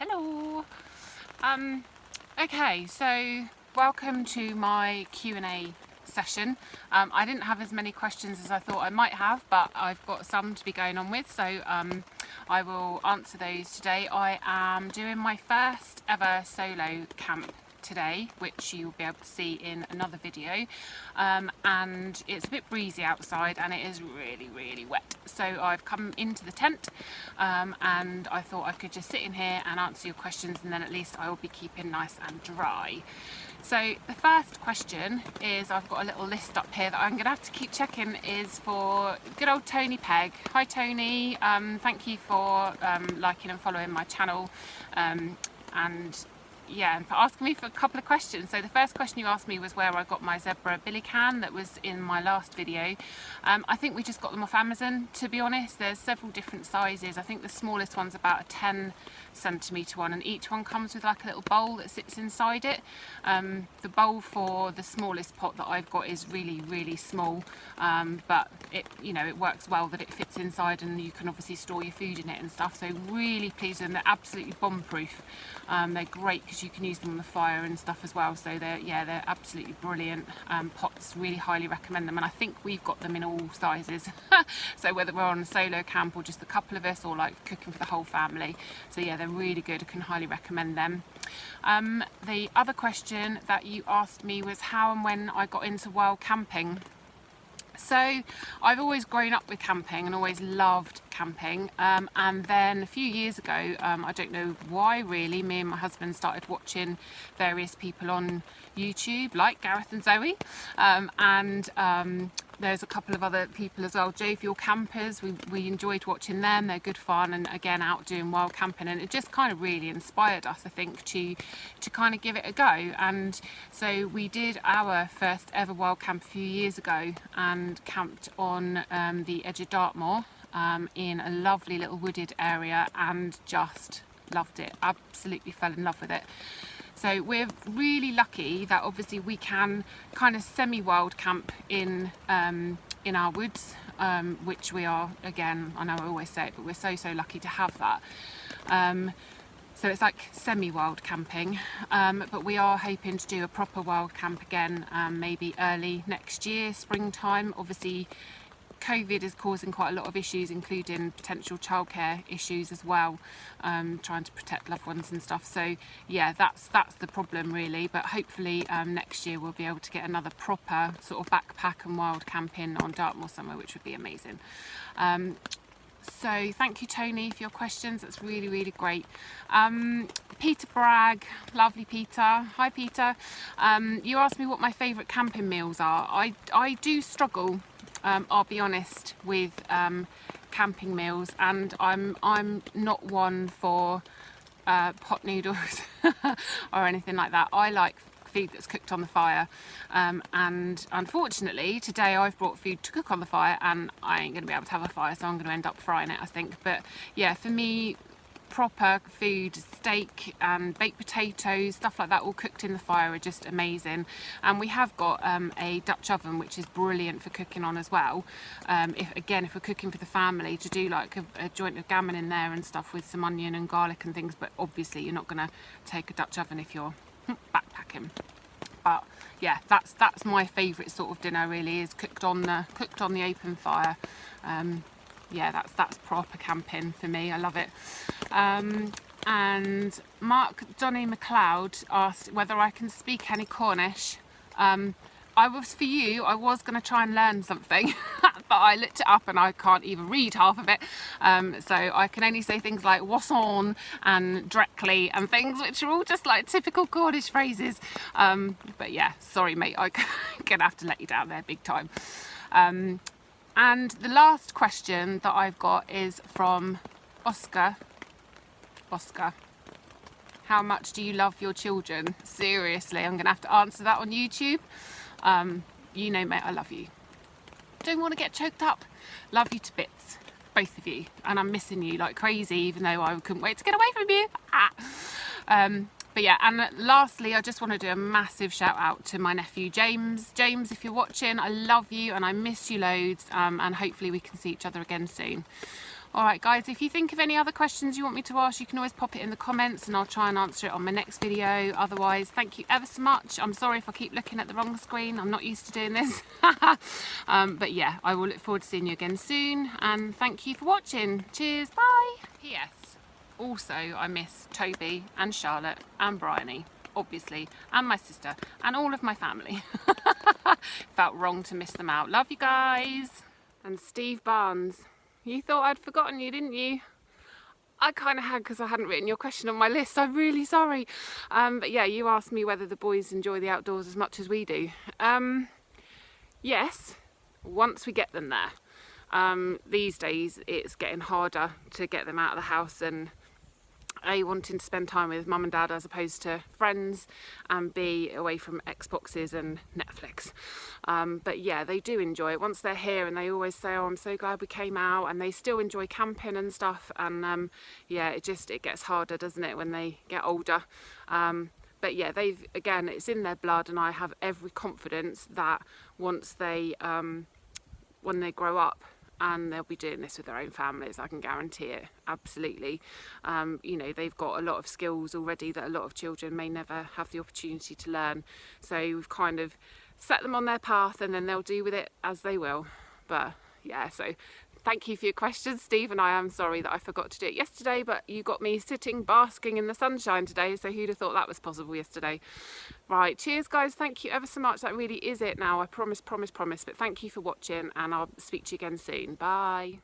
Hello. Okay, so welcome to my Q&A session. I didn't have as many questions as I thought I might have, but I've got some to be going on with, so I will answer those today. I am doing my first ever solo camp today, which you'll be able to see in another video, and it's a bit breezy outside and it is really wet, so I've come into the tent and I thought I could just sit in here and answer your questions, and then at least I will be keeping nice and dry. So the first question is, I've got a little list up here that I'm gonna have to keep checking, is for good old Tony Pegg. Hi Tony, thank you for liking and following my channel, and for asking me for a couple of questions. So the first question you asked me was where I got my zebra billy can that was in my last video. I think we just got them off Amazon, to be honest. There's several different sizes. I think the smallest one's about a 10cm one, and each one comes with like a little bowl that sits inside it. The bowl for the smallest pot that I've got is really small, but it works well that it fits inside, and you can obviously store your food in it and stuff. So really pleased with them. They're absolutely bomb proof. They're great because you can use them on the fire and stuff as well. So they're absolutely brilliant pots. Really highly recommend them, and I think we've got them in all sizes. So whether we're on a solo camp or just a couple of us, or like cooking for the whole family, so yeah, they're really good. I can highly recommend them. The other question that you asked me was how and when I got into wild camping. So I've always grown up with camping and always loved camping, and then a few years ago, I don't know why really, me and my husband started watching various people on YouTube like Gareth and Zoe, and there's a couple of other people as well, Jovial Campers. We enjoyed watching them. They're good fun, and again out doing wild camping, and it just kind of really inspired us, I think, to kind of give it a go. And so we did our first ever wild camp a few years ago and camped on the edge of Dartmoor, in a lovely little wooded area, and just loved it. Absolutely fell in love with it. So we're really lucky that obviously we can kind of semi-wild camp in our woods, which we are, again, I know I always say it, but we're so lucky to have that. So it's like semi-wild camping, but we are hoping to do a proper wild camp again, maybe early next year, springtime. Obviously COVID is causing quite a lot of issues, including potential childcare issues as well, trying to protect loved ones and stuff. So yeah, that's the problem really, but hopefully next year we'll be able to get another proper sort of backpack and wild camping on Dartmoor somewhere, which would be amazing. So thank you Tony for your questions, that's really great. Peter Bragg, lovely Peter, hi Peter. You asked me what my favourite camping meals are. I do struggle, I'll be honest, with camping meals, and I'm not one for pot noodles or anything like that. I like food that's cooked on the fire, and unfortunately today I've brought food to cook on the fire and I ain't going to be able to have a fire, so I'm going to end up frying it, I think. But yeah, for me, proper food, steak and baked potatoes, stuff like that, all cooked in the fire, are just amazing. And we have got a Dutch oven, which is brilliant for cooking on as well. If we're cooking for the family, to do like a joint of gammon in there and stuff with some onion and garlic and things. But obviously you're not going to take a Dutch oven if you're backpacking. But yeah, that's my favourite sort of dinner really, is cooked on the open fire. Yeah, that's proper camping for me. I love it. And Mark Johnny McLeod asked whether I can speak any Cornish. I was going to try and learn something, but I looked it up and I can't even read half of it. So I can only say things like wasson and dreckly and things, which are all just like typical Cornish phrases. But yeah, sorry mate, I'm gonna have to let you down there big time. And the last question that I've got is from Oscar. Oscar, how much do you love your children? Seriously, I'm gonna have to answer that on YouTube. You know mate, I love you. Don't want to get choked up. Love you to bits, both of you, and I'm missing you like crazy, even though I couldn't wait to get away from you. But yeah, and lastly, I just want to do a massive shout out to my nephew James. James, if you're watching, I love you and I miss you loads, and hopefully we can see each other again soon. Alright guys, if you think of any other questions you want me to ask, you can always pop it in the comments and I'll try and answer it on my next video. Otherwise, thank you ever so much. I'm sorry if I keep looking at the wrong screen. I'm not used to doing this. But yeah, I will look forward to seeing you again soon, and thank you for watching. Cheers, bye. P.S. Also, I miss Toby and Charlotte and Bryony, obviously, and my sister and all of my family. Felt wrong to miss them out. Love you guys. And Steve Barnes. You thought I'd forgotten you, didn't you? I kind of had, because I hadn't written your question on my list. I'm really sorry. But yeah, you asked me whether the boys enjoy the outdoors as much as we do. Yes, once we get them there. These days it's getting harder to get them out of the house, and A, wanting to spend time with mum and dad as opposed to friends, and B, away from Xboxes and Netflix. But yeah, they do enjoy it once they're here, and they always say, oh, I'm so glad we came out, and they still enjoy camping and stuff. And yeah, it gets harder, doesn't it, when they get older. But yeah, again, it's in their blood, and I have every confidence that once when they grow up, and they'll be doing this with their own families, I can guarantee it, absolutely. You know, they've got a lot of skills already that a lot of children may never have the opportunity to learn. So we've kind of set them on their path, and then they'll do with it as they will. But yeah, so thank you for your questions, Steve, and I am sorry that I forgot to do it yesterday, but you got me sitting basking in the sunshine today, so who'd have thought that was possible yesterday. Right, cheers guys, thank you ever so much. That really is it now, I promise, but thank you for watching, and I'll speak to you again soon. Bye.